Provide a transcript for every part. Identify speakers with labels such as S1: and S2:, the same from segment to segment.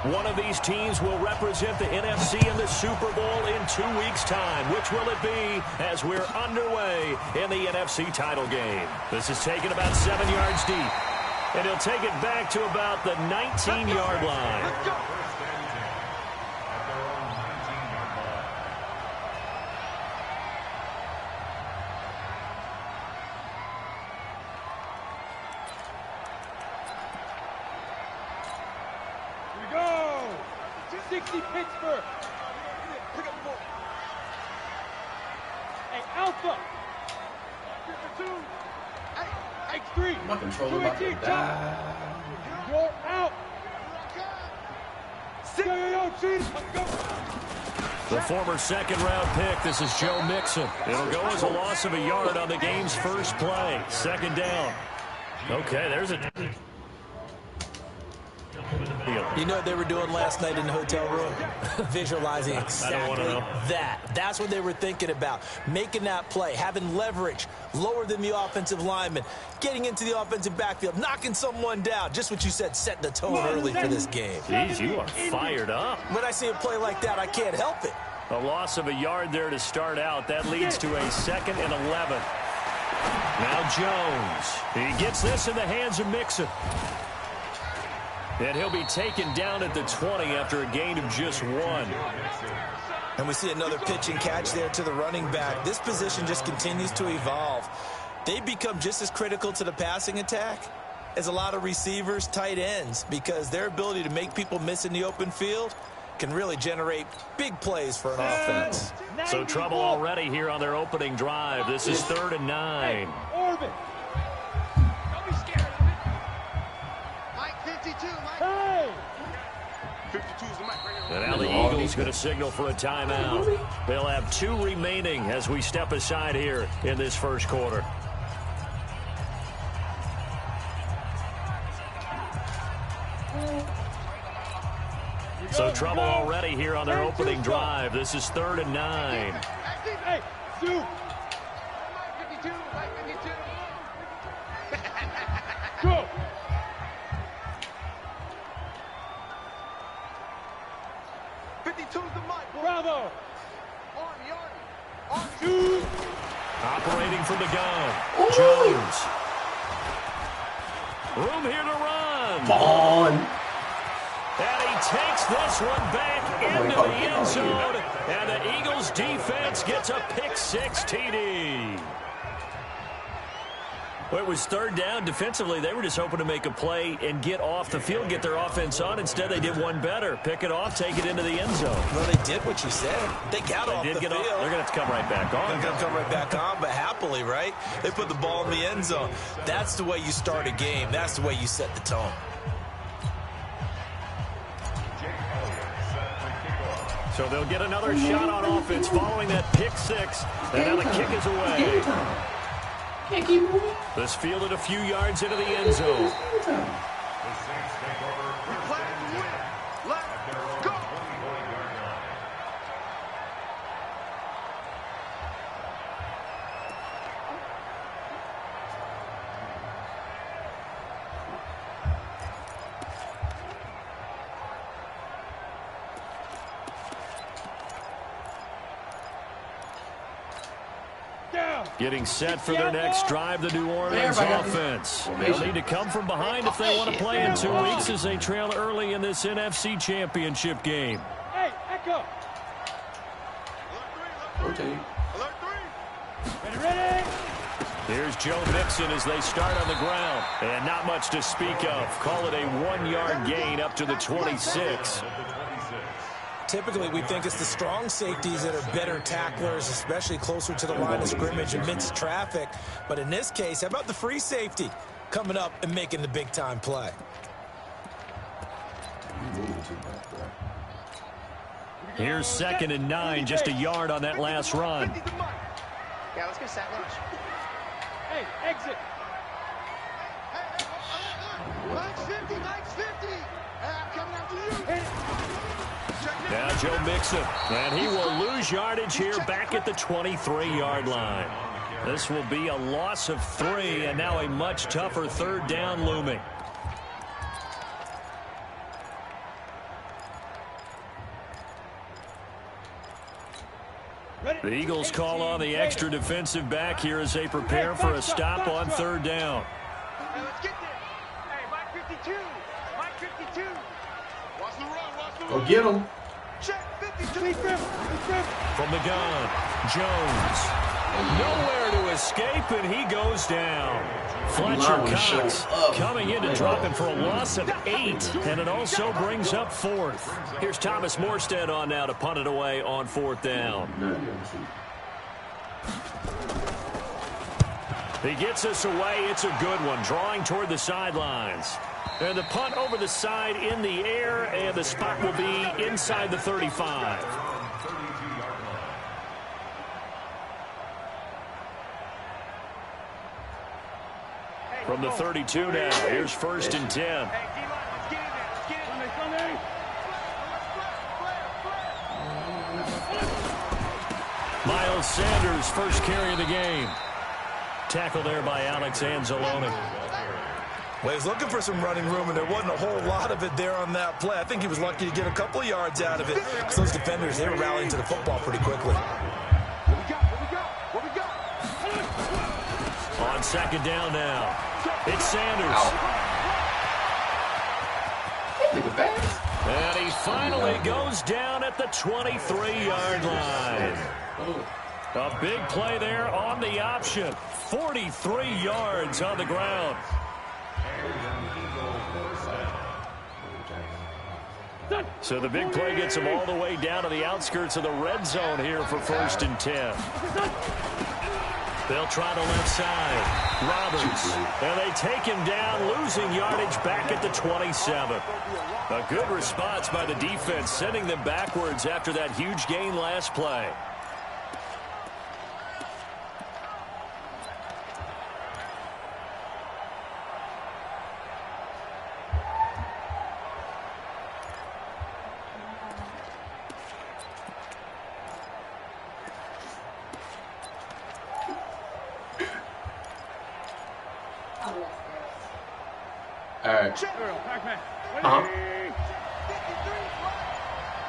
S1: One of these teams will represent the NFC in the Super Bowl in 2 weeks' time. Which will it be as we're underway in the NFC title game? This is taken about 7 yards deep. And he'll take it back to about the 19-yard line.
S2: Go! 60 Pittsburgh. Pick up the ball. Hey, Alpha. 2. Hey, 3.
S3: My controller about to die.
S2: You're out.
S1: The former second-round pick, this is Joe Mixon. It'll go as a loss of a yard on the game's first play. Second down. Okay, there's a...
S4: You know what they were doing last night in the hotel room? Visualizing exactly that. That's what they were thinking about. Making that play, having leverage, lower than the offensive lineman, getting into the offensive backfield, knocking someone down. Just what you said, setting the tone early for this game.
S1: Jeez, you are fired up.
S4: When I see a play like that, I can't help it.
S1: A loss of a yard there to start out. That leads to a 2nd and 11. Now Jones. He gets this in the hands of Mixon. And he'll be taken down at the 20 after a gain of just 1.
S4: And we see another pitch and catch there to the running back. This position just continues to evolve. They become just as critical to the passing attack as a lot of receivers, tight ends, because their ability to make people miss in the open field can really generate big plays for an offense.
S1: So trouble already here on their opening drive. This is 3rd and 9.
S2: Orbit. Don't be scared of it. Mike 52, Mike. Hey! 52 is the mic right here.
S1: And now the Eagles going to signal for a timeout. They'll have 2 remaining as we step aside here in this first quarter. So trouble already here on their opening drive. This is 3rd and 9.
S2: Hey, Sue. Mike 52, Mike 52. Go. 52's the mic. Bravo. Army.
S1: Operating from the gun. Jones. Room here to run.
S3: Come on.
S1: And he takes this one back into the end zone. And the Eagles defense gets a pick-6 TD. Well, it was 3rd down. Defensively, they were just hoping to make a play and get off the field, get their offense on. Instead, they did one better. Pick it off, take it into the end zone.
S4: Well, they did what you said. They got off the field.
S1: They're going to have to come right back on.
S4: They're going to come right back on, but happily, right? They put the ball in the end zone. That's the way you start a game. That's the way you set the tone.
S1: So they'll get another shot on offense following that pick-6. And now the kick is away. This fielded a few yards into the end zone. Getting set for their next drive, the New Orleans offense. They'll need to come from behind if they want to play in 2 weeks as they trail early in this NFC championship game.
S2: Hey, Echo.
S3: Rotate.
S2: Ready.
S1: Here's Joe Mixon as they start on the ground. And not much to speak of. Call it a 1-yard gain up to the 26.
S4: Typically, we think it's the strong safeties that are better tacklers, especially closer to the line of scrimmage amidst traffic. But in this case, how about the free safety coming up and making the big-time play?
S1: Here's 2nd and 9, just a yard on that last run.
S2: Yeah, let's get set lunch. Hey, exit. Mike's 50, Mike's 50. I'm coming after you.
S1: Now Joe Mixon, and he will lose yardage here back at the 23-yard line. This will be a loss of 3, and now a much tougher 3rd down looming. The Eagles call on the extra defensive back here as they prepare for a stop on third down.
S2: Hey, let's get there. Hey, Mike 52. Mike 52. Watch the run. Watch the run.
S3: Go get him.
S2: Check 52.
S1: From the gun, Jones. Nowhere to escape, and he goes down. Fletcher Cox coming in to drop him for a loss of 8, and it also brings up 4th. Here's Thomas Morstead on now to punt it away on 4th down. He gets us away. It's a good one, drawing toward the sidelines. And the punt over the side in the air, and the spot will be inside the 35. From the 32 now, here's 1st and 10. Miles Sanders, first carry of the game. Tackle there by Alex Anzalone.
S4: Well, he was looking for some running room, and there wasn't a whole lot of it there on that play. I think he was lucky to get a couple of yards out of it, because those defenders, they were rallying to the football pretty quickly.
S1: On 2nd down now, it's Sanders. And he finally goes down at the 23-yard line. A big play there on the option. 43 yards on the ground. So the big play gets him all the way down to the outskirts of the red zone here for 1st and 10. They'll try the left side. Roberts. And they take him down, losing yardage back at the 27. A good response by the defense, sending them backwards after that huge gain last play.
S3: All right.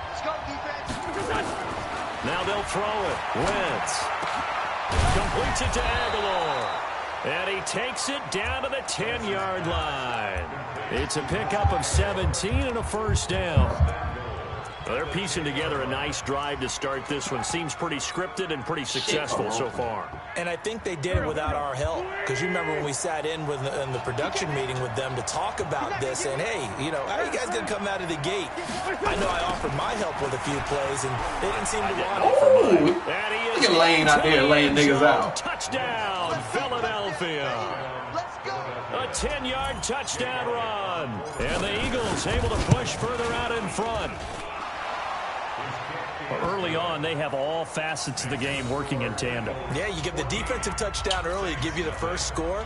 S2: Let's go, defense.
S1: Now they'll throw it. Wentz completes it to Aguilar. And he takes it down to the 10-yard line. It's a pickup of 17 and a 1st down. Well, they're piecing together a nice drive to start this one. Seems pretty scripted and pretty successful so far.
S4: And I think they did it without our help. Because you remember when we sat in the production meeting with them to talk about this, and hey, you know, how are you guys going to come out of the gate? I know I offered my help with a few plays, and they didn't seem to want it.
S1: And he
S3: Look at Lane out there laying niggas out.
S1: Touchdown, Philadelphia.
S2: Let's go.
S1: A 10-yard touchdown run. And the Eagles able to push further out in front. Early on, they have all facets of the game working in tandem.
S4: Yeah, you get the defensive touchdown early to give you the first score,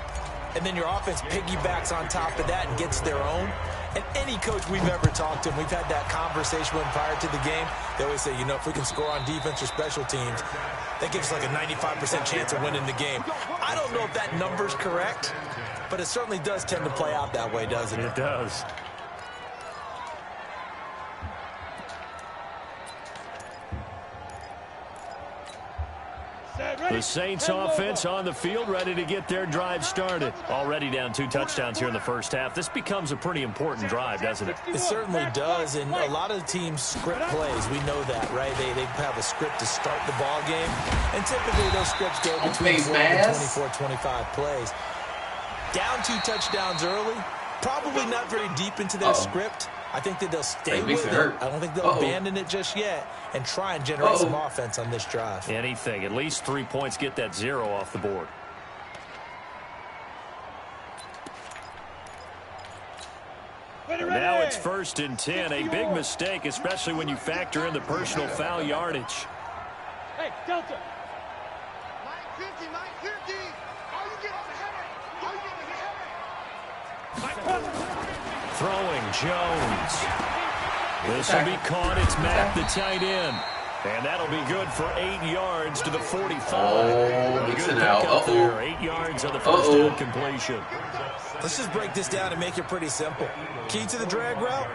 S4: and then your offense piggybacks on top of that and gets their own. And any coach we've ever talked to, and we've had that conversation with prior to the game, they always say, you know, if we can score on defense or special teams, that gives us like a 95% chance of winning the game. I don't know if that number's correct, but it certainly does tend to play out that way, doesn't it?
S1: It does. The Saints offense on the field, ready to get their drive started. Already down 2 touchdowns here in the first half. This becomes a pretty important drive, doesn't it?
S4: It certainly does, and a lot of the teams script plays. We know that, right? They have a script to start the ball game, and typically those scripts go between 24, 25 plays. Down 2 touchdowns early, probably not very deep into their script. I think that they'll stay with it. I don't think they'll abandon it just yet and try and generate some offense on this drive.
S1: Anything. At least 3 points, get that 0 off the board. And now it's 1st and 10. A big mistake, especially when you factor in the personal foul yardage.
S2: Hey, Delta. Mike 50, Mike 50. Are you getting the header? Are you getting the header?
S1: Throwing Jones. This will be caught. It's Matt, the tight end. And that'll be good for 8 yards to the 45. A good pickup there. 8 yards on the first down completion.
S4: Let's just break this down and make it pretty simple. Key to the drag route,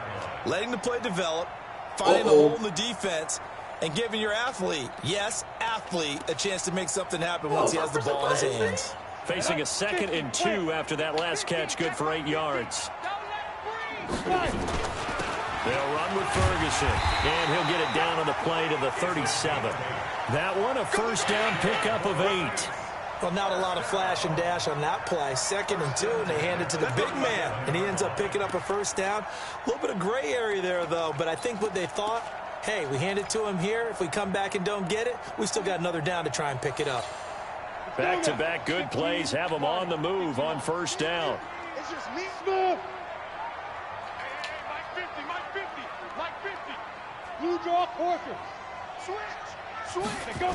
S4: letting the play develop, finding the hole in the defense, and giving your athlete, yes, athlete, a chance to make something happen once he has the ball in his hands.
S1: Facing a 2nd and 2 after that last catch, good for 8 yards. They'll run with Ferguson, and he'll get it down on the play to the 37. That one, a first down pickup of 8.
S4: Well, not a lot of flash and dash on that play. 2nd and 2, and they hand it to the big man, and he ends up picking up a first down. A little bit of gray area there, though, but I think what they thought, hey, we hand it to him here. If we come back and don't get it, we still got another down to try and pick it up.
S1: Back-to-back good plays have them on the move on first down.
S2: It's just me.
S5: Mike 50, Mike 50, Mike 50. You draw quarters. Switch. Go.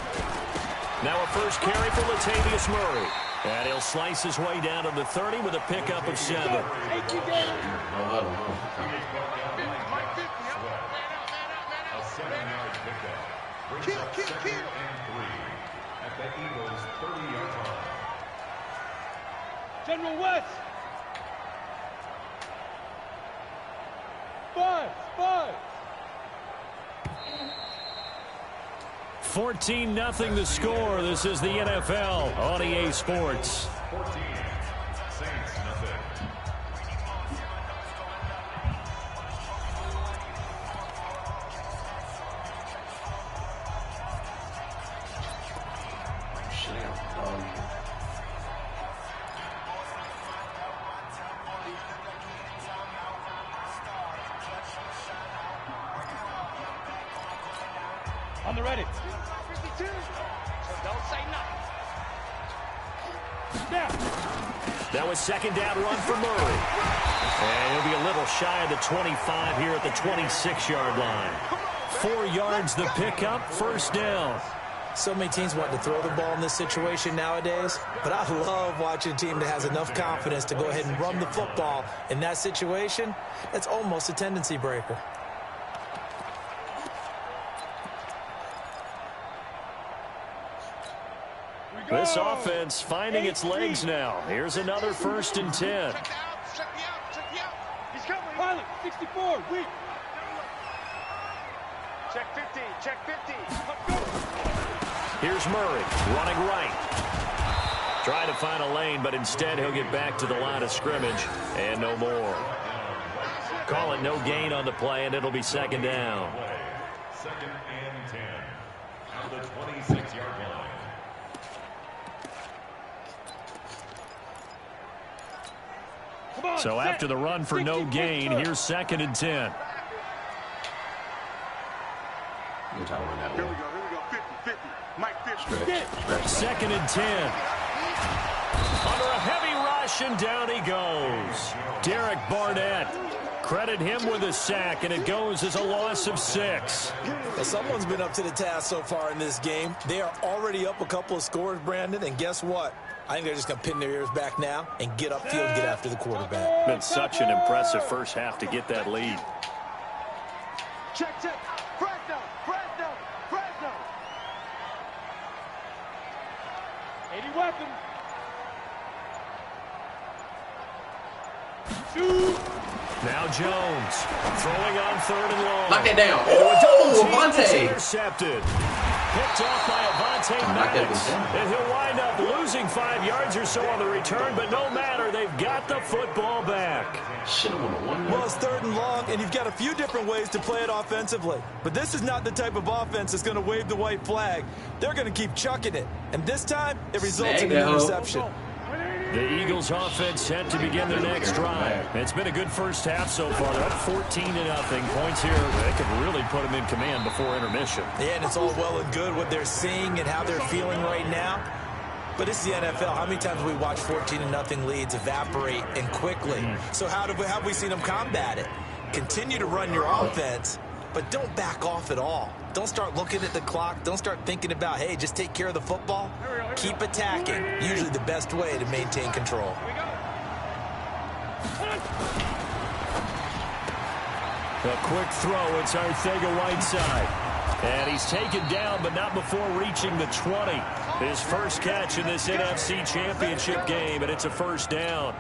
S1: Now a first carry for Latavius Murray. And he'll slice his way down to the 30 with a pickup of 7.
S2: Mike 50, Kill.
S5: At the Eagles' 30-yard line. General West. 5.
S1: 14-0 the score. This is the NFL on EA Sports.
S5: 14. Saints, nothing. On the ready.
S2: 52. So don't say nothing.
S5: Now.
S1: That was 2nd down run for Murray. And he'll be a little shy of the 25 here at the 26-yard line. 4 yards the pickup, first down.
S4: So many teams want to throw the ball in this situation nowadays, but I love watching a team that has enough confidence to go ahead and run the football in that situation. That's almost a tendency breaker.
S1: This offense finding its legs now. Here's another 1st and 10.
S2: Check me out. He's coming.
S5: Pilot, 64, weak.
S2: Check 50.
S1: Here's Murray running right. Trying to find a lane, but instead he'll get back to the line of scrimmage and no more. Call it no gain on the play, and it'll be 2nd down.
S5: 2nd and 10. Out of the 26-yard line.
S1: So after the run for no gain, here's 2nd and 10.
S3: You're talking about that
S2: Here
S3: one.
S2: we go. 50. Mike 50.
S3: Stretch.
S1: 2nd and 10. Under a heavy rush, and down he goes. Derek Barnett. Credit him with a sack, and it goes as a loss of 6.
S4: Well, someone's been up to the task so far in this game. They are already up a couple of scores, Brandon, and guess what? I think they're just going to pin their ears back now and get upfield and get after the quarterback.
S1: Been such an impressive first half to get that lead.
S2: Check. Fresno.
S5: 80 weapons. Shoot.
S1: Now Jones throwing on 3rd and long.
S3: Knock that down.
S1: Oh,
S3: Avante.
S1: Intercepted. Picked off by Avante Maddox. And he'll wind up losing 5 yards or so on the return, but no matter, they've got the football back.
S3: Should have won a 1
S4: Well, it's 3rd and long, and you've got a few different ways to play it offensively. But this is not the type of offense that's going to wave the white flag. They're going to keep chucking it. And this time, it results in an interception.
S1: The Eagles offense set to begin their next drive. It's been a good first half so far. They're up 14-0. Points here. They could really put them in command before intermission.
S4: Yeah, and it's all well and good what they're seeing and how they're feeling right now. But it's the NFL. How many times have we watched 14-0 leads evaporate and quickly? So how have we seen them combat it? Continue to run your offense, but don't back off at all. Don't start looking at the clock. Don't start thinking about, hey, just take care of the football. Keep attacking. Usually the best way to maintain control.
S1: A quick throw. It's Arcega-Whiteside. And he's taken down, but not before reaching the 20. His first catch in this NFC Championship game, and it's a first down.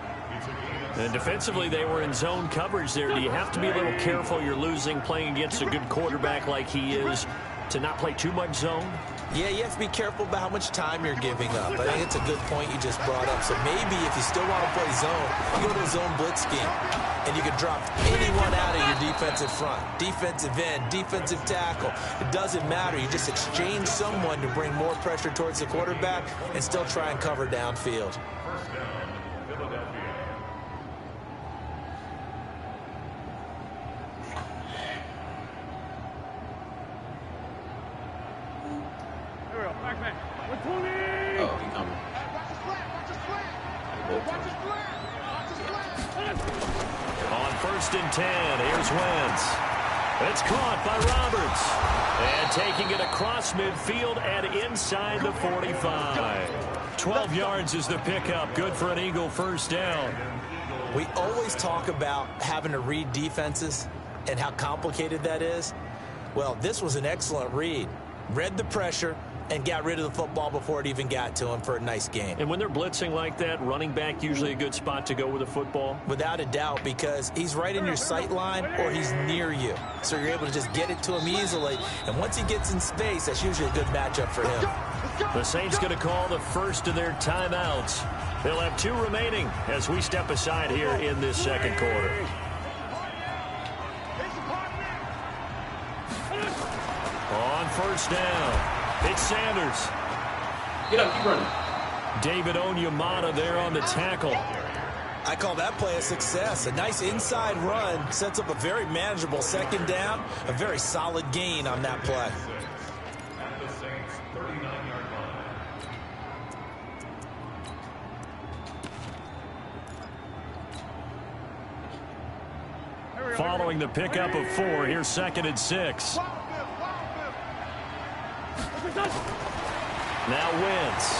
S1: And defensively, they were in zone coverage there. Do you have to be a little careful? You're losing playing against a good quarterback like he is. to not play too much zone?
S4: Yeah, you have to be careful about how much time you're giving up. I think it's a good point you just brought up. So maybe if you still want to play zone, you go to a zone blitz scheme. And you can drop anyone out of your defensive front. Defensive end, defensive tackle. It doesn't matter. You just exchange someone to bring more pressure towards the quarterback and still try and cover downfield.
S3: Oh, he coming.
S1: On 1st and 10, here's Wentz. It's caught by Roberts. And taking it across midfield and inside the 45. 12 yards is the pickup. Good for an Eagle first down.
S4: We always talk about having to read defenses and how complicated that is. Well, this was an excellent read. Read the pressure and got rid of the football before it even got to him for a nice gain.
S1: And when they're blitzing like that, running back usually a good spot to go with the football?
S4: Without a doubt, because he's right in your sight line or he's near you. So you're able to just get it to him easily. And once he gets in space, that's usually a good matchup for him.
S1: The Saints going to call the first of their timeouts. They'll have 2 remaining as we step aside here in this second quarter. On 1st down. It's Sanders.
S3: Get up, keep running.
S1: David Onyemata there on the tackle.
S4: I call that play a success. A nice inside run sets up a very manageable second down. A very solid gain on that play.
S1: Following the pickup of 4, here's 2nd and 6. Now Wentz.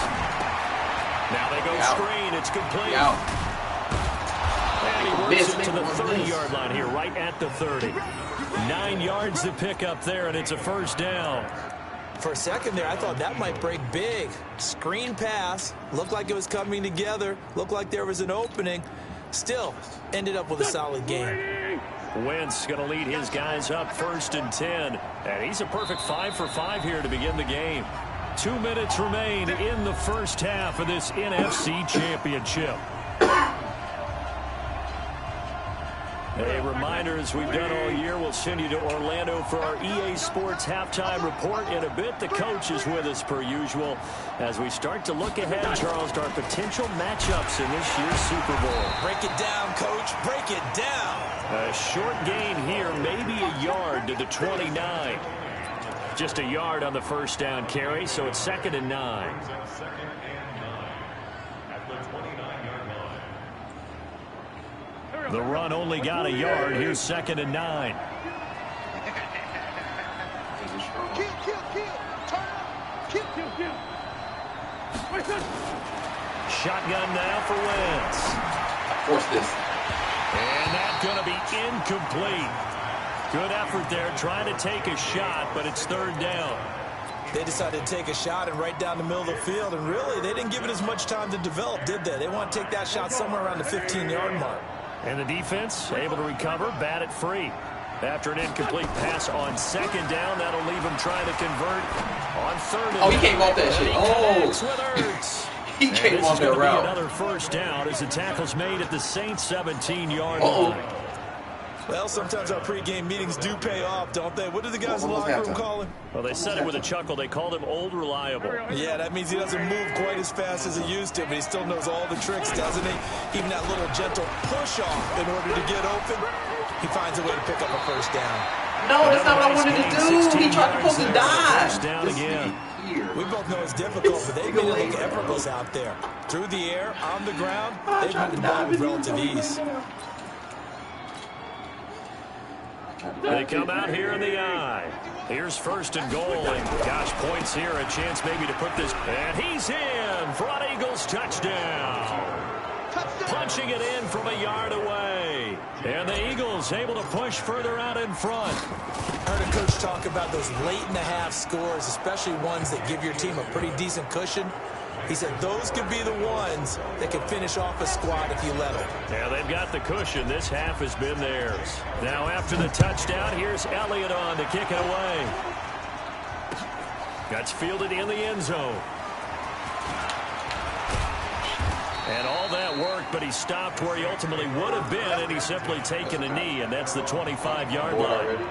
S1: Now they go screen. It's complete. And he works it to the 30-yard line here, right at the 30. 9 yards to pick up there, and it's a first down.
S4: For a second there, I thought that might break big. Screen pass. Looked like it was coming together. Looked like there was an opening. Still, ended up with a solid game.
S1: Wentz going to lead his guys up 1st and 10. And he's a perfect 5 for 5 here to begin the game. 2 minutes remain in the first half of this NFC Championship. A reminder, as we've done all year, we'll send you to Orlando for our EA Sports halftime report in a bit. The coach is with us per usual as we start to look ahead, Charles, to our potential matchups in this year's Super Bowl.
S4: Break it down, Coach. Break it down.
S1: A short gain here, maybe a yard to the 29. Just a yard on the first down carry, so it's 2nd and 9. The run only got a yard. Here's 2nd and 9. Shotgun now for Wentz.
S3: Force this.
S1: And that's going to be incomplete. Good effort there, trying to take a shot, but it's 3rd down.
S4: They decided to take a shot and right down the middle of the field, and really, they didn't give it as much time to develop, did they? They want to take that shot somewhere around the 15-yard mark.
S1: And the defense able to recover, bat it free. After an incomplete pass on 2nd down, that'll leave him trying to convert on 3rd and 9.
S3: Oh, he came off that shit. Oh. He came off that route.
S1: Another first down as the tackle's made at the Saints 17-yard line.
S4: Well, sometimes our pregame meetings do pay off, don't they? What do the guys in the locker room call him?
S1: Well, they said it with a chuckle. They called him Old Reliable.
S4: Yeah, that means he doesn't move quite as fast as he used to, but he still knows all the tricks, doesn't he? Even that little gentle push-off in order to get open, he finds a way to pick up a first down.
S3: No, that's not what I wanted to do. He tried to post a dive.
S1: First down again.
S4: We both know it's difficult, but they made it look effortless out there. Through the air, on the ground, they moved the ball with relative ease.
S1: They come out here in the eye. Here's 1st and goal, and gosh, points here, a chance maybe to put this. And he's in for an Eagles touchdown. Punching it in from a yard away. And the Eagles able to push further out in front.
S4: I heard a coach talk about those late-in-the-half scores, especially ones that give your team a pretty decent cushion. He said those could be the ones that can finish off a squad if you let them.
S1: Yeah, they've got the cushion. This half has been theirs. Now after the touchdown, here's Elliott on to kick it away. That's fielded in the end zone. And all that work, but he stopped where he ultimately would have been, and he's simply taken a knee, and that's the 25-yard line.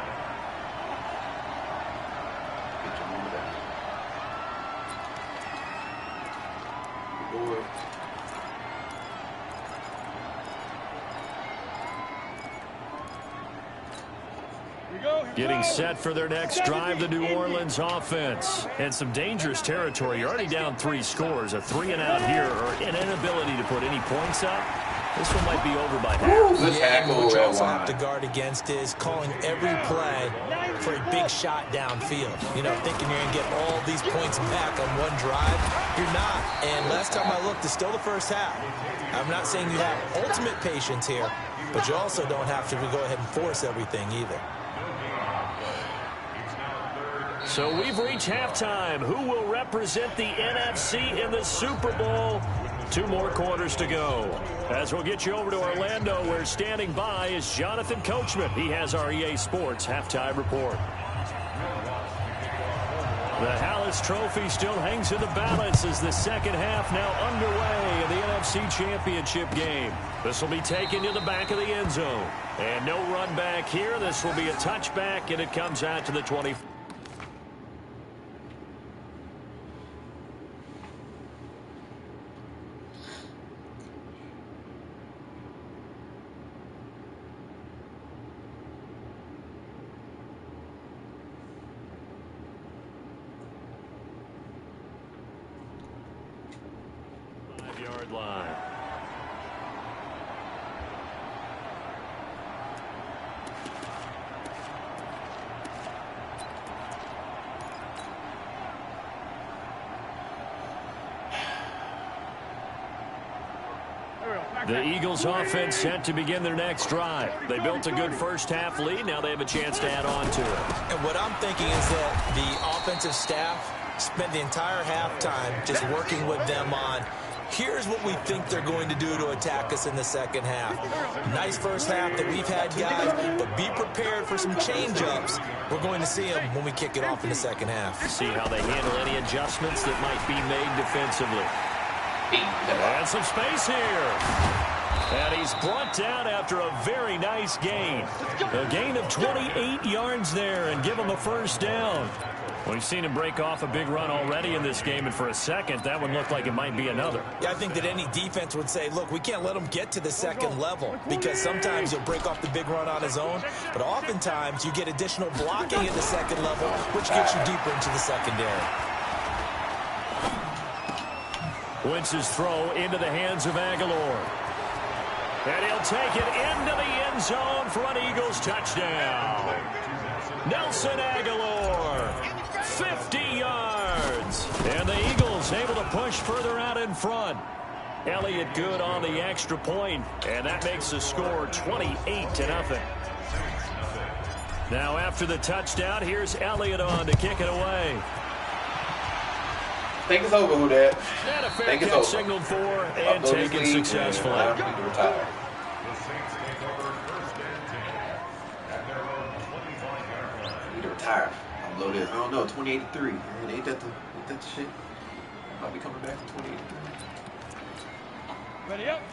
S1: Getting set for their next drive, the New Orleans offense. And some dangerous territory. You're already down 3 scores. A 3-and-out here, or an inability to put any points up. This one might be over by half.
S4: What you also have to guard against is calling every play for a big shot downfield. You know, thinking you're going to get all these points back on one drive. You're not. And last time I looked, it's still the first half. I'm not saying you have ultimate patience here, but you also don't have to go ahead and force everything either.
S1: So we've reached halftime. Who will represent the NFC in the Super Bowl? 2 more quarters to go. As we'll get you over to Orlando, where standing by is Jonathan Coachman. He has our EA Sports halftime report. The Hallis Trophy still hangs in the balance as the second half now underway in the NFC Championship game. This will be taken to the back of the end zone. And no run back here. This will be a touchback, and it comes out to the 20. Yard line. The Eagles offense set to begin their next drive. They built a good first half lead. Now they have a chance to add on to it.
S4: And what I'm thinking is that the offensive staff spent the entire halftime just working with them on, here's what we think they're going to do to attack us in the second half. Nice first half that we've had, guys, but be prepared for some change-ups. We're going to see them when we kick it off in the second half.
S1: See how they handle any adjustments that might be made defensively. And some space here. And he's brought down after a very nice gain. A gain of 28 yards there and give him a first down. We've seen him break off a big run already in this game, and for a second, that one looked like it might be another.
S4: Yeah, I think that any defense would say, look, we can't let him get to the second level, because sometimes he'll break off the big run on his own, but oftentimes you get additional blocking at the second level, which gets you deeper into the secondary.
S1: Wentz's throw into the hands of Aguilar. And he'll take it into the end zone for an Eagles touchdown. Nelson Aguilar, 50 yards. And the Eagles able to push further out in front. Elliott good on the extra point, and that makes the score 28-0. Now after the touchdown, here's Elliott on to kick it away.
S3: I think it's over, who that?
S1: And a fair catch signaled for and taken successfully.
S3: I need to retire. I need to retire. I'm loaded. I don't know, 2083. Ain't that the shit? I'll be coming back in 2083.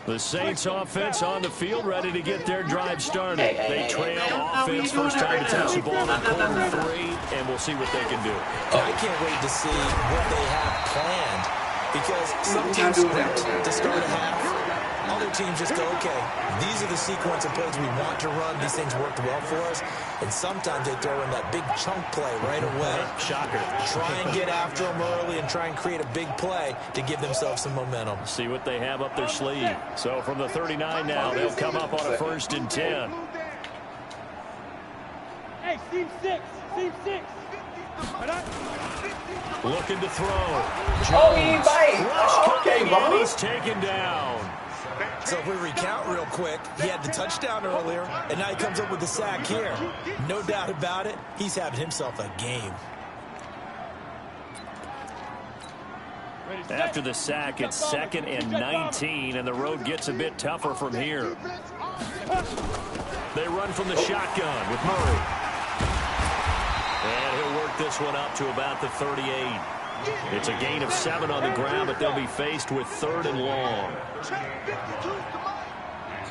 S1: The Saints offense on the field, ready to get their drive started. They trail offense, first time to touch the ball in quarter 3, and we'll see what they can do.
S4: I can't wait to see what they have planned, because some teams sprint to start a half. Other teams just go, okay, these are the sequence of plays we want to run. These things worked well for us. And sometimes they throw in that big chunk play right away.
S1: Shocker.
S4: Try and get after them early and try and create a big play to give themselves some momentum.
S1: See what they have up their sleeve. So from the 39 now, they'll come up on a 1st and 10.
S5: Hey, Team 6. Team 6.
S1: Looking to throw.
S3: Oh, he bite. Okay,
S1: and he's taken down.
S4: So if we recount real quick, he had the touchdown earlier, and now he comes up with the sack here. No doubt about it, he's having himself a game.
S1: After the sack, it's 2nd and 19, and the road gets a bit tougher from here. They run from the shotgun with Murray. And he'll work this one up to about the 38. It's a gain of 7 on the ground, but they'll be faced with 3rd and long.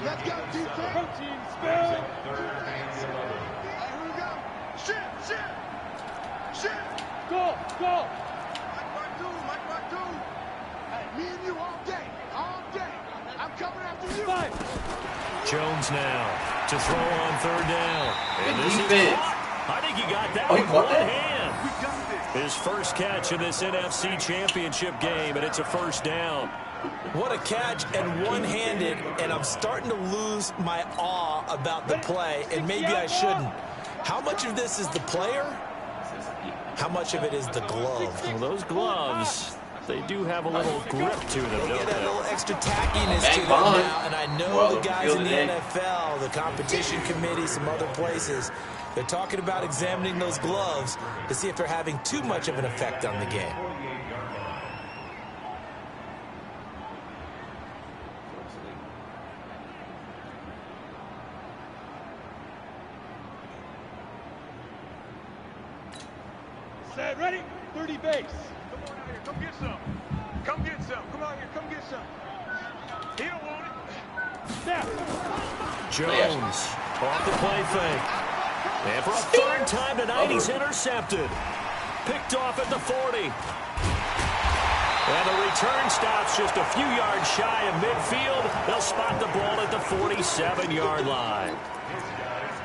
S2: Let's go, defense.
S5: Protein spell.
S2: Shit.
S5: Go.
S2: Mike Martu. Hey, me and you all day. I'm coming after you.
S5: Five.
S1: Jones now to throw on 3rd down. And this is caught. I think he got that with one hand. His first catch in this NFC Championship game, and it's a 1st down.
S4: What a catch, and one-handed, and I'm starting to lose my awe about the play, and maybe I shouldn't. How much of this is the player? How much of it is the glove?
S1: Well, those gloves, they do have a little grip to them,
S4: They
S1: don't
S4: get a
S1: they?
S4: little extra tackiness to them now, and I know the guys in the NFL, the competition committee, some other places, they're talking about examining those gloves to see if they're having too much of an effect on the game.
S5: Set, ready? 30 base.
S2: Come on out here. Come get some. Come out here. Come get some. He don't want it.
S5: Snap.
S1: Jones off the play fake. And for a 3rd time tonight, he's intercepted. Picked off at the 40. And the return stops just a few yards shy of midfield. They'll spot the ball at the 47-yard line.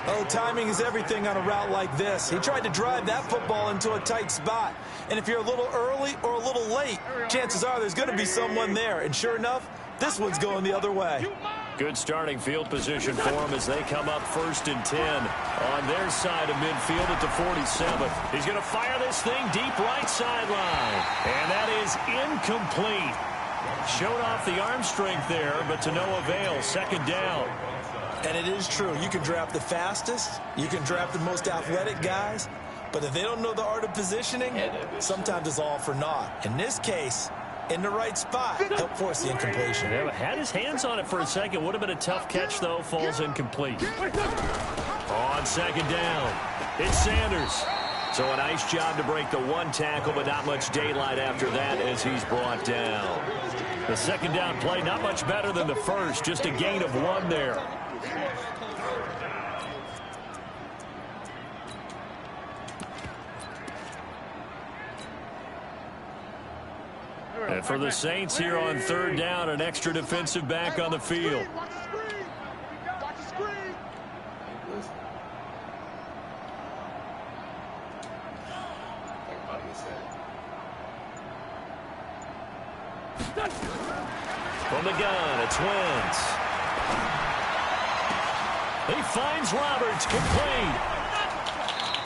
S4: Oh, timing is everything on a route like this. He tried to drive that football into a tight spot. And if you're a little early or a little late, chances are there's going to be someone there. And sure enough, this one's going the other way.
S1: Good starting field position for him as they come up 1st and 10 on their side of midfield at the 47. He's going to fire this thing deep right sideline. And that is incomplete. Showed off the arm strength there, but to no avail. 2nd down.
S4: And it is true. You can draft the fastest. You can draft the most athletic guys. But if they don't know the art of positioning, sometimes it's all for naught. In this case, in the right spot, help force the incompletion.
S1: Yeah, had his hands on it for a second. Would have been a tough catch, though. Falls incomplete. On 2nd down, it's Sanders. So a nice job to break the 1 tackle, but not much daylight after that as he's brought down. The 2nd down play, not much better than the first. Just a gain of 1 there. And for the Saints here on 3rd down, an extra defensive back on the field.
S2: Watch the screen.
S1: From the gun, it's Wentz. He finds Roberts, complete.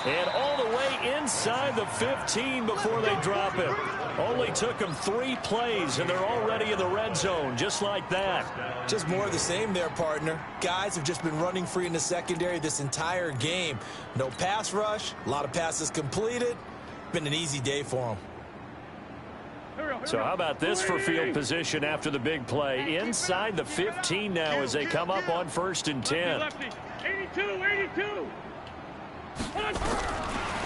S1: And all the way inside the 15 before they drop him. Only took them 3 plays, and they're already in the red zone, just like that.
S4: Just more of the same there, partner. Guys have just been running free in the secondary this entire game. No pass rush, a lot of passes completed. Been an easy day for them.
S1: So how about this for field position after the big play? Inside the 15 now as they come up on 1st and 10.
S5: 82.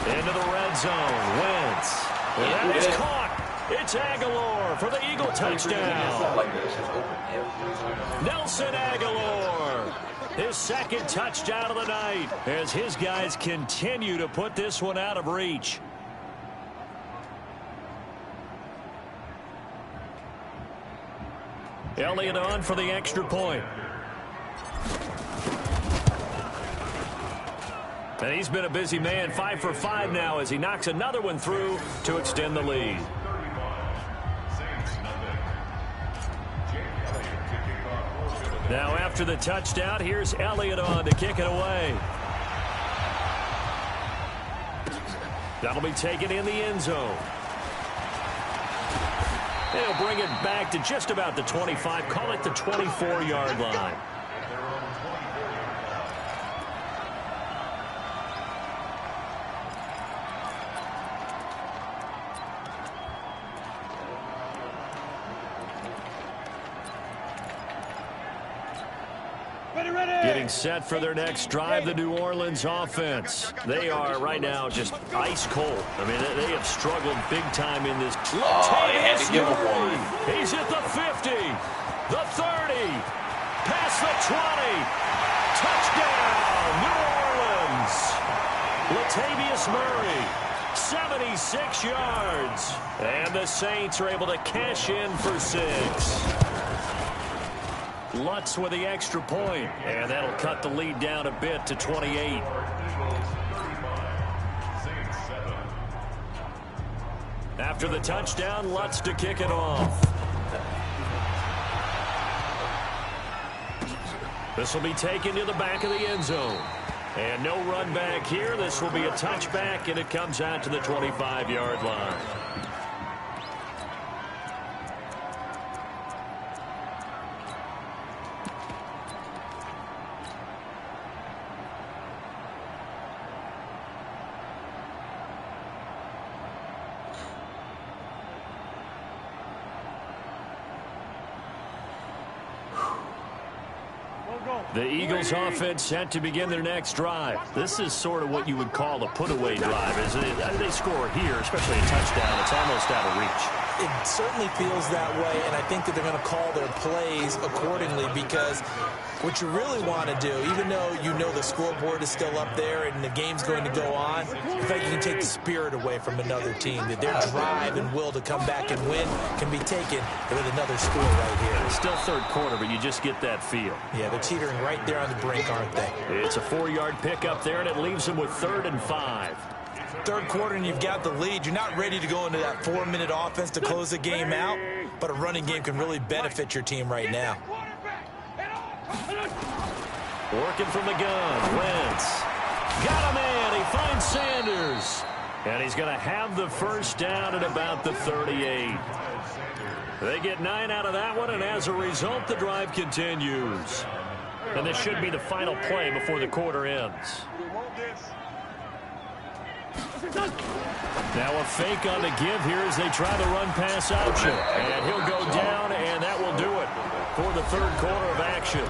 S1: Into the red zone. Wentz. And that is caught. It's Aguilar for the Eagle touchdown. Nelson Aguilar. His 2nd touchdown of the night as his guys continue to put this one out of reach. Elliott on for the extra point. And he's been a busy man, 5 for 5 now as he knocks another one through to extend the lead. Now after the touchdown, here's Elliott on to kick it away. That'll be taken in the end zone. They'll bring it back to just about the 25, call it the 24-yard line. Getting set for their next drive, the New Orleans offense. They are right now just ice cold. I mean, they have struggled big time in this.
S3: Oh, they had to give him one.
S1: He's at the 50, the 30, past the 20. Touchdown, New Orleans. Latavius Murray, 76 yards. And the Saints are able to cash in for 6. Lutz with the extra point, and that'll cut the lead down a bit to 28. After the touchdown, Lutz to kick it off. This will be taken to the back of the end zone. And no run back here. This will be a touchback, and it comes out to the 25-yard line. The Eagles offense set to begin their next drive. This is sort of what you would call a put-away drive, isn't it? They score here, especially a touchdown. It's almost out of reach.
S4: It certainly feels that way, and I think that they're going to call their plays accordingly, because what you really want to do, even though you know the scoreboard is still up there and the game's going to go on, in fact, you can take the spirit away from another team, that their drive and will to come back and win can be taken with another score right here.
S1: It's still third quarter, but you just get that feel.
S4: Yeah, they're teetering right there on the brink, aren't they?
S1: It's a 4-yard pickup there, and it leaves them with 3rd and 5.
S4: Third quarter and you've got the lead. You're not ready to go into that 4-minute offense to close the game out, but a running game can really benefit your team right now.
S1: Working from the gun, Wentz. Got a man, he finds Sanders. And he's going to have the first down at about the 38. They get 9 out of that one, and as a result, the drive continues. And this should be the final play before the quarter ends. Now a fake on the give here as they try the run-pass option. And he'll go down, and that will do it for the third quarter of action.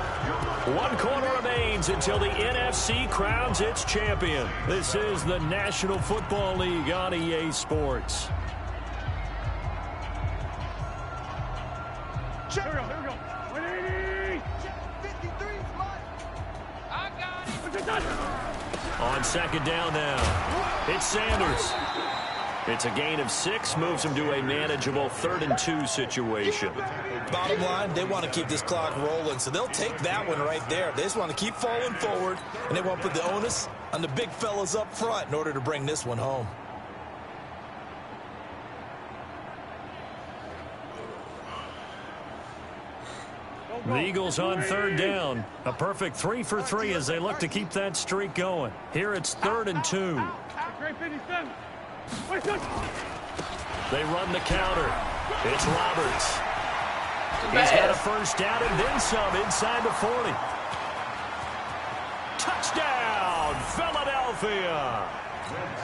S1: 1 quarter remains until the NFC crowns its champion. This is the National Football League on EA Sports.
S5: Here we go. 180.
S2: 53 is mine. I got it.
S1: On second down now, it's Sanders. It's a gain of 6, moves him to a manageable 3rd and 2 situation.
S4: Bottom line, they want to keep this clock rolling, so they'll take that one right there. They just want to keep falling forward, and they want to put the onus on the big fellas up front in order to bring this one home.
S1: The Eagles on 3rd down. A perfect 3 for 3 as they look to keep that streak going. Here it's 3rd and 2. They run the counter. It's Roberts. He's got a first down and then some inside the 40. Touchdown, Philadelphia.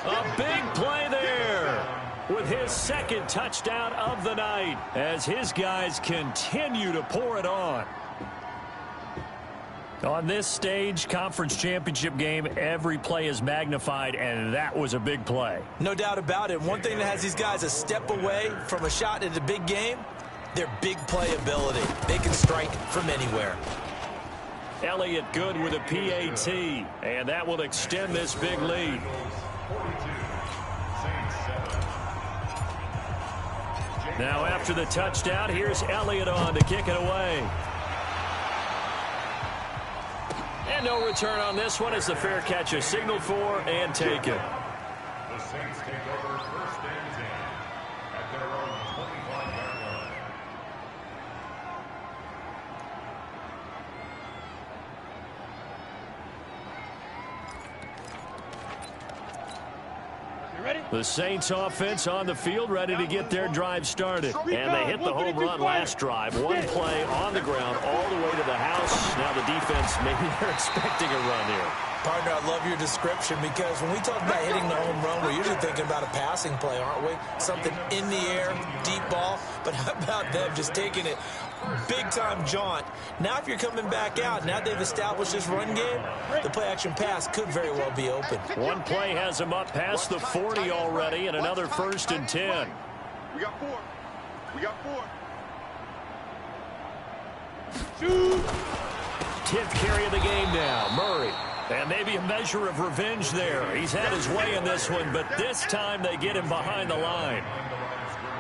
S1: A big play there with his 2nd touchdown of the night as his guys continue to pour it on. On this stage, conference championship game, every play is magnified, and that was a big play.
S4: No doubt about it. One thing that has these guys a step away from a shot at a big game, their big play ability. They can strike from anywhere.
S1: Elliott good with a PAT, and that will extend this big lead. Now after the touchdown, here's Elliott on to kick it away. And no return on this one as the fair catch is signaled for and taken.
S6: The Saints take over 1st and 10 at their own 25-yard line.
S1: The Saints offense on the field ready to get their drive started. And they hit the home run last drive. 1 play on the ground all the way to the house. Now the defense, maybe they're expecting a run here.
S4: Partner, I love your description because when we talk about hitting the home run, we're usually thinking about a passing play, aren't we? Something in the air, deep ball. But how about them just taking it Big-time jaunt. Now if you're coming back out, now they've established this run game, the play-action pass could very well be open.
S1: One play has him up past the 40 already, and another 1st and 10.
S2: We got 4. We got 4.
S1: 10th carry of the game now, Murray. And maybe a measure of revenge there. He's had his way in this one, but this time they get him behind the line.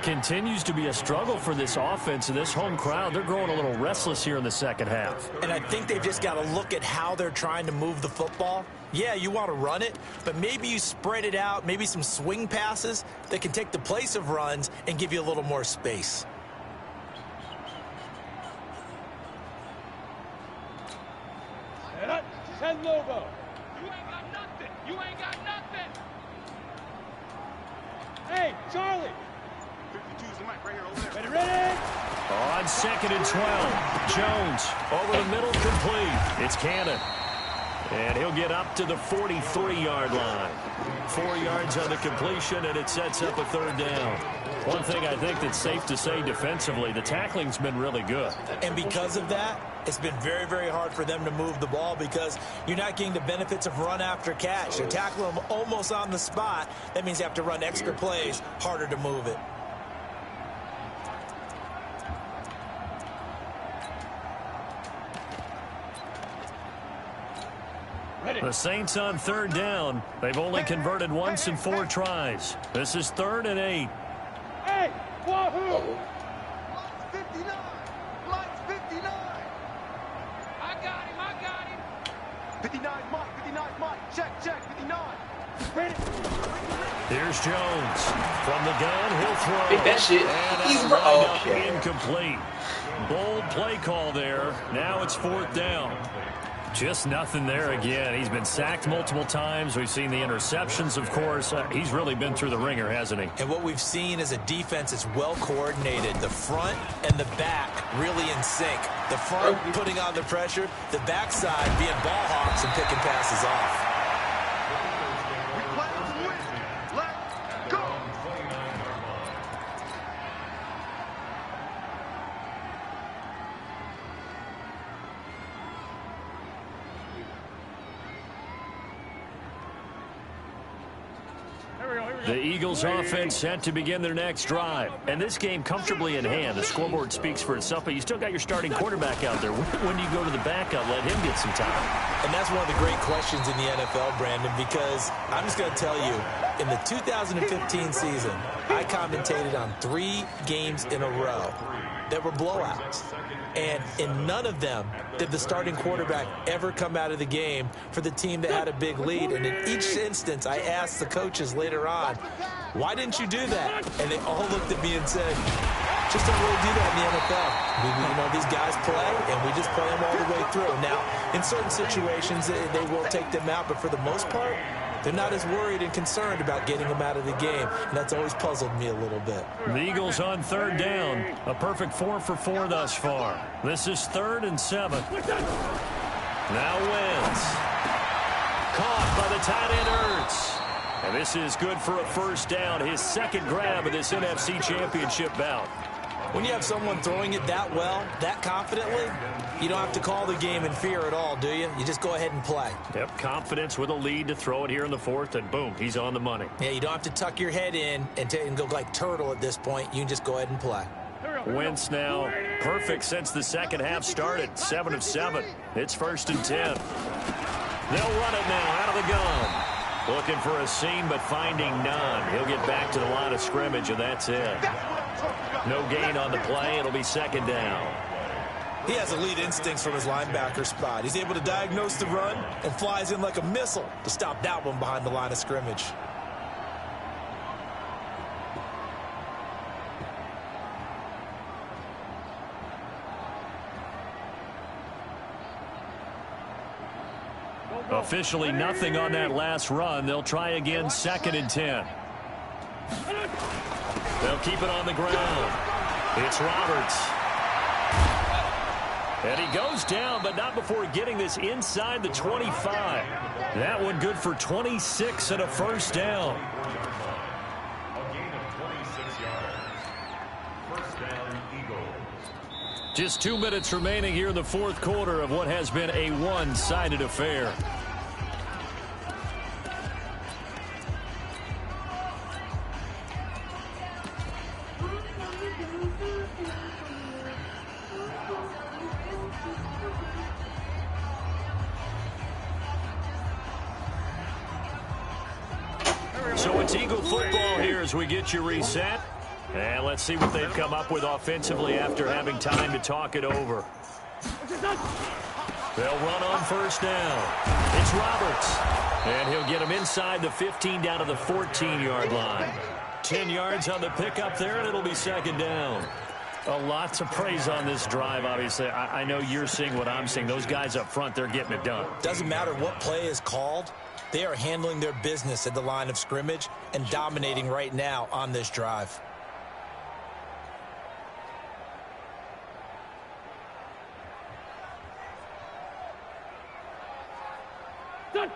S1: Continues to be a struggle for this offense and this home crowd. They're growing a little restless here in the second half.
S4: And I think they've just got to look at how they're trying to move the football. Yeah, you want to run it, but maybe you spread it out, maybe some swing passes that can take the place of runs and give you a little more space.
S5: Send logo.
S2: You ain't got nothing. You ain't got nothing.
S5: Hey, Charlie.
S2: 52's the mic right here over there.
S5: Ready?
S1: On 2nd and 12, Jones over the middle, complete. It's Cannon. And he'll get up to the 43-yard line. 4 yards on the completion, and it sets up a 3rd down. One thing I think that's safe to say defensively, the tackling's been really good.
S4: And because of that, it's been very, very hard for them to move the ball because you're not getting the benefits of run after catch. They're tackling them almost on the spot. That means you have to run extra plays, harder to move it.
S1: The Saints on 3rd down. They've only converted once in 4 tries. This is 3rd and 8.
S5: Hey, Wahoo!
S2: Mike's 59. Mike's 59. I got him. 59 Mike. 59 Mike. Check. 59.
S1: Here's Jones. From the gun, he'll throw.
S3: Big that shit.
S1: And
S3: He's
S1: up, incomplete. Bold play call there. Now it's 4th down. Just nothing there again. He's been sacked multiple times. We've seen the interceptions, of course. He's really been through the ringer, hasn't he?
S4: And what we've seen is a defense that's well coordinated. The front and the back really in sync. The front putting on the pressure, the backside being ball hawks and picking passes off.
S2: We play to win. Let's go.
S1: The Eagles offense set to begin their next drive. And this game comfortably in hand. The scoreboard speaks for itself, but you still got your starting quarterback out there. When do you go to the backup, let him get some time?
S4: And that's one of the great questions in the NFL, Brandon, because I'm just going to tell you, in the 2015 season, I commentated on 3 games in a row that were blowouts. And in none of them did the starting quarterback ever come out of the game for the team that had a big lead. And in each instance, I asked the coaches later on, why didn't you do that? And they all looked at me and said, just don't really do that in the NFL. These guys play, and we just play them all the way through. Now, in certain situations, they will take them out, but for the most part, they're not as worried and concerned about getting them out of the game, and that's always puzzled me a little bit.
S1: The Eagles on 3rd down. A perfect 4 for 4 thus far. This is 3rd and 7. Now Wentz. Caught by the tight end Ertz. And this is good for a 1st down, his 2nd grab of this NFC Championship bout.
S4: When you have someone throwing it that well, that confidently, you don't have to call the game in fear at all, do you? You just go ahead and play.
S1: Yep, confidence with a lead to throw it here in the 4th, and boom, he's on the money.
S4: Yeah, you don't have to tuck your head in and go like turtle at this point. You can just go ahead and play.
S1: Wentz now perfect since the second half started. 7 of 7. It's 1st and 10. They'll run it now out of the gun. Looking for a seam, but finding none. He'll get back to the line of scrimmage, and that's it. No gain on the play. It'll be 2nd down.
S4: He has elite instincts from his linebacker spot. He's able to diagnose the run and flies in like a missile to stop that one behind the line of scrimmage.
S1: Officially nothing on that last run. They'll try again, 2nd and 10. They'll keep it on the ground. It's Roberts. And he goes down, but not before getting this inside the 25. That one good for 26 and a 1st down.
S6: A gain of 26 yards. 1st down, Eagles.
S1: Just 2 minutes remaining here in the fourth quarter of what has been a one-sided affair. So it's Eagle football here as we get you reset. And let's see what they've come up with offensively after having time to talk it over. They'll run on first down. It's Roberts. And he'll get him inside the 15 down to the 14-yard line. 10 yards on the pickup there, and it'll be second down. A lot to praise on this drive, obviously. I know you're seeing what I'm seeing. Those guys up front, they're getting it done.
S4: Doesn't matter what play is called. They are handling their business at the line of scrimmage and dominating right now on this drive.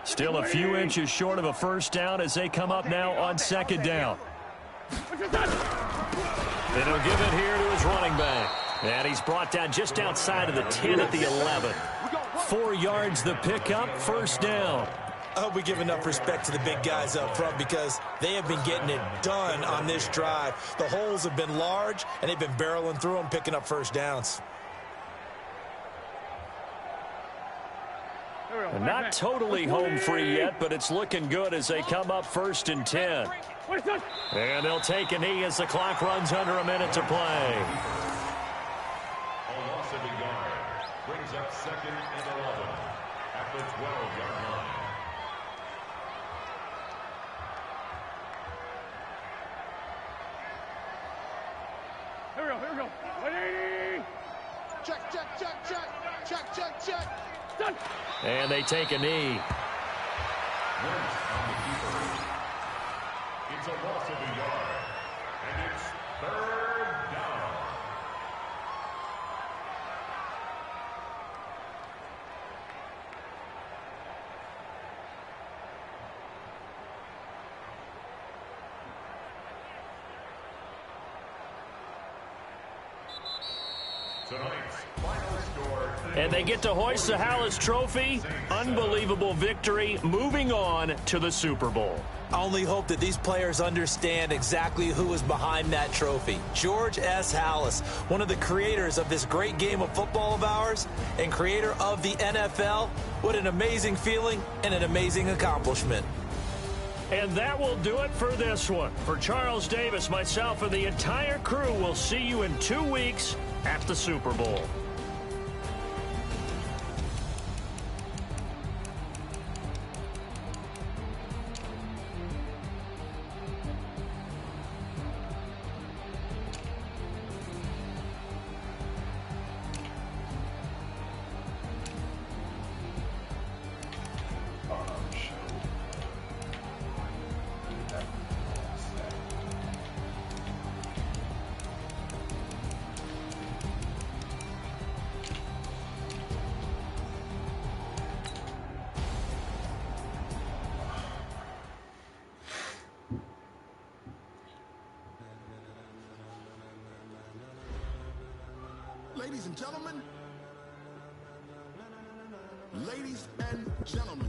S1: Still a few inches short of a first down as they come up now on second down. And he'll give it here to his running back. And he's brought down just outside of the 10 at the 11. 4 yards the pickup, first down.
S4: I hope we give enough respect to the big guys up front because they have been getting it done on this drive. The holes have been large, and they've been barreling through them, picking up first downs.
S1: Not totally home free yet, but it's looking good as they come up first and 10. And they'll take a knee as the clock runs under a minute to play.
S6: A loss of a yard brings up second and 11 at the 12-yard line.
S5: Here we go. 180.
S2: Check, check, check, check. Check, check, check.
S5: Done.
S1: And they take a knee.
S6: Wentz on the keeper. It's a loss of a yard. And it's third down. Tonight's final score.
S1: And they get to hoist the Hallis Trophy. Unbelievable victory. Moving on to the Super Bowl.
S4: I only hope that these players understand exactly who is behind that trophy. George S. Hallis, one of the creators of this great game of football of ours and creator of the NFL. What an amazing feeling and an amazing accomplishment.
S1: And that will do it for this one. For Charles Davis, myself, and the entire crew, we'll see you in 2 weeks at the Super Bowl.
S7: Ladies and gentlemen, ladies and gentlemen.